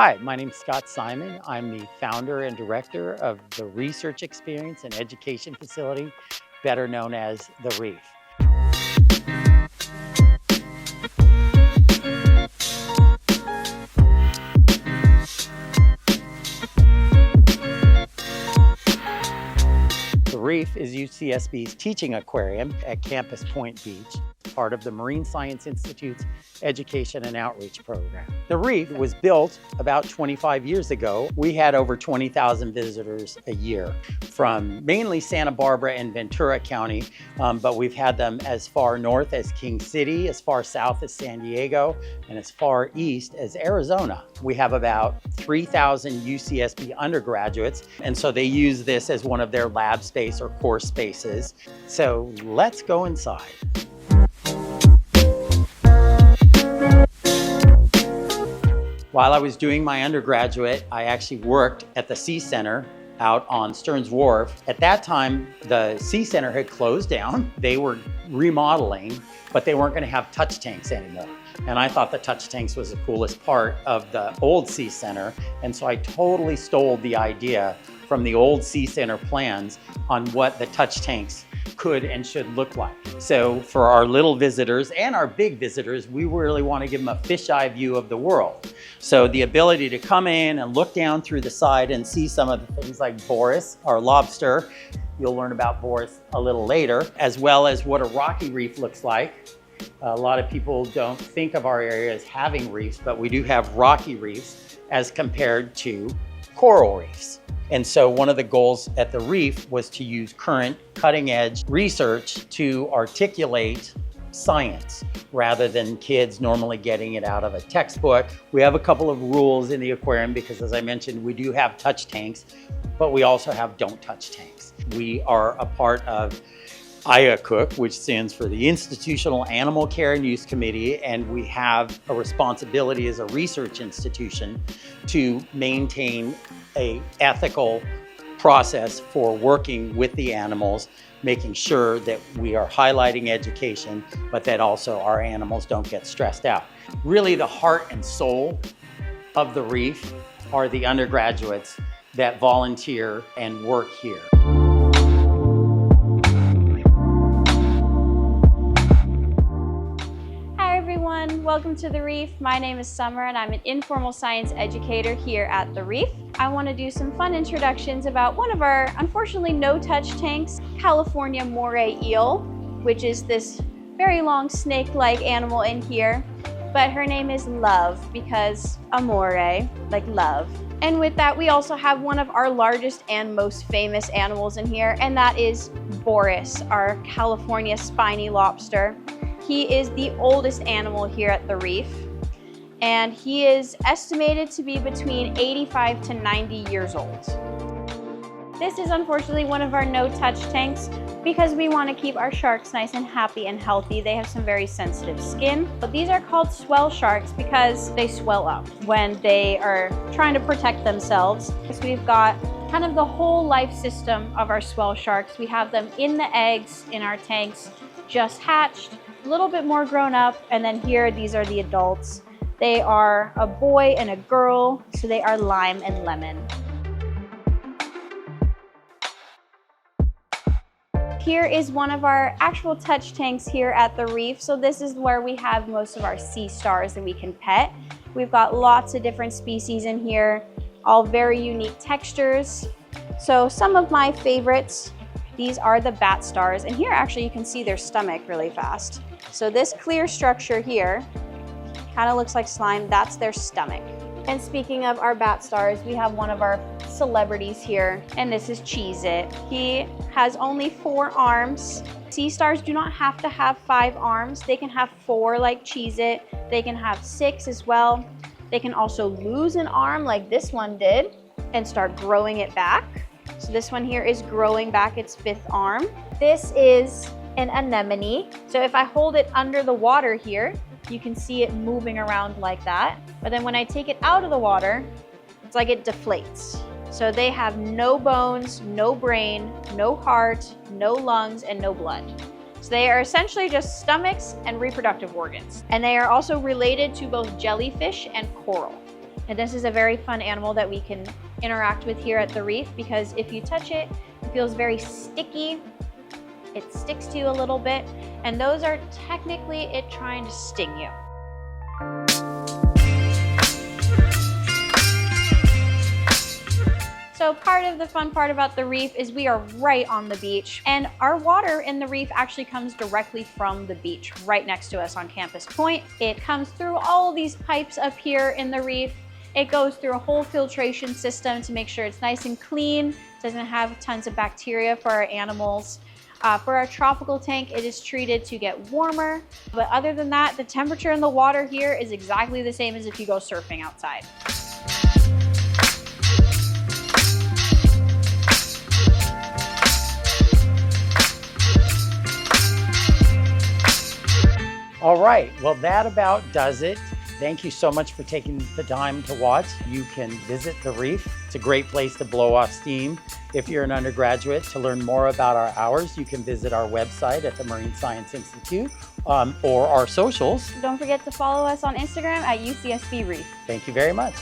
Hi, my name is Scott Simon. I'm the founder and director of the Research Experience and Education Facility, better known as the REEF. The REEF is UCSB's teaching aquarium at Campus Point Beach, part of the Marine Science Institute's Education and Outreach Program. The REEF was built about 25 years ago. We had over 20,000 visitors a year from mainly Santa Barbara and Ventura County, but we've had them as far north as King City, as far south as San Diego, and as far east as Arizona. We have about 3,000 UCSB undergraduates, and so they use this as one of their lab space or course spaces. So let's go inside. While I was doing my undergraduate, I actually worked at the Sea Center out on Stearns Wharf. At that time, the Sea Center had closed down. They were remodeling, but they weren't going to have touch tanks anymore. And I thought the touch tanks was the coolest part of the old Sea Center. And so I totally stole the idea from the old Sea Center plans on what the touch tanks could and should look like. So for our little visitors and our big visitors, we really want to give them a fisheye view of the world. So the ability to come in and look down through the side and see some of the things like Boris, our lobster. You'll learn about Boris a little later, as well as what a rocky reef looks like. A lot of people don't think of our area as having reefs, but we do have rocky reefs as compared to coral reefs. And so one of the goals at the REEF was to use current cutting-edge research to articulate science rather than kids normally getting it out of a textbook. We have a couple of rules in the aquarium because, as I mentioned, we do have touch tanks, but we also have don't touch tanks. We are a part of IACUC, which stands for the Institutional Animal Care and Use Committee, and we have a responsibility as a research institution to maintain an ethical process for working with the animals, making sure that we are highlighting education, but that also our animals don't get stressed out. Really, the heart and soul of the REEF are the undergraduates that volunteer and work here. Welcome to the REEF. My name is Summer and I'm an informal science educator here at the REEF. I want to do some fun introductions about one of our, unfortunately, no-touch tanks, California moray eel, which is this very long snake-like animal in here. But her name is Love because amore, like love. And with that, we also have one of our largest and most famous animals in here, and that is Boris, our California spiny lobster. He is the oldest animal here at the REEF, and he is estimated to be between 85 to 90 years old. This is unfortunately one of our no-touch tanks because we want to keep our sharks nice and happy and healthy. They have some very sensitive skin, but these are called swell sharks because they swell up when they are trying to protect themselves. So we've got kind of the whole life system of our swell sharks. We have them in the eggs in our tanks, just hatched, a little bit more grown up, and then here these are the adults. They are a boy and a girl, so they are lime and lemon. Here is one of our actual touch tanks here at the REEF. So this is where we have most of our sea stars that we can pet. We've got lots of different species in here, all very unique textures. So some of my favorites, these are the bat stars, and here actually you can see their stomach really fast. So this clear structure here kind of looks like slime, that's their stomach. And speaking of our bat stars, we have one of our celebrities here, and this is Cheez-It. He has only 4 arms. Sea stars do not have to have 5 arms. They can have 4 like Cheez-It. They can have 6 as well. They can also lose an arm like this one did and start growing it back. So this one here is growing back its 5th arm. This is an anemone. So if I hold it under the water here, you can see it moving around like that. But then when I take it out of the water, it's like it deflates. So they have no bones, no brain, no heart, no lungs, and no blood. So they are essentially just stomachs and reproductive organs. And they are also related to both jellyfish and coral. And this is a very fun animal that we can interact with here at the reef because if you touch it, it feels very sticky. It sticks to you a little bit, and those are technically it trying to sting you. So part of the fun part about the reef is we are right on the beach, and our water in the reef actually comes directly from the beach right next to us on Campus Point. It comes through all these pipes up here in the reef. It goes through a whole filtration system to make sure it's nice and clean, doesn't have tons of bacteria for our animals. For our tropical tank, it is treated to get warmer, but other than that, the temperature in the water here is exactly the same as if you go surfing outside. All right, well, that about does it. Thank you so much for taking the time to watch. You can visit the reef. It's a great place to blow off steam. If you're an undergraduate, to learn more about our hours, you can visit our website at the Marine Science Institute or our socials. Don't forget to follow us on Instagram at UCSB Reef. Thank you very much.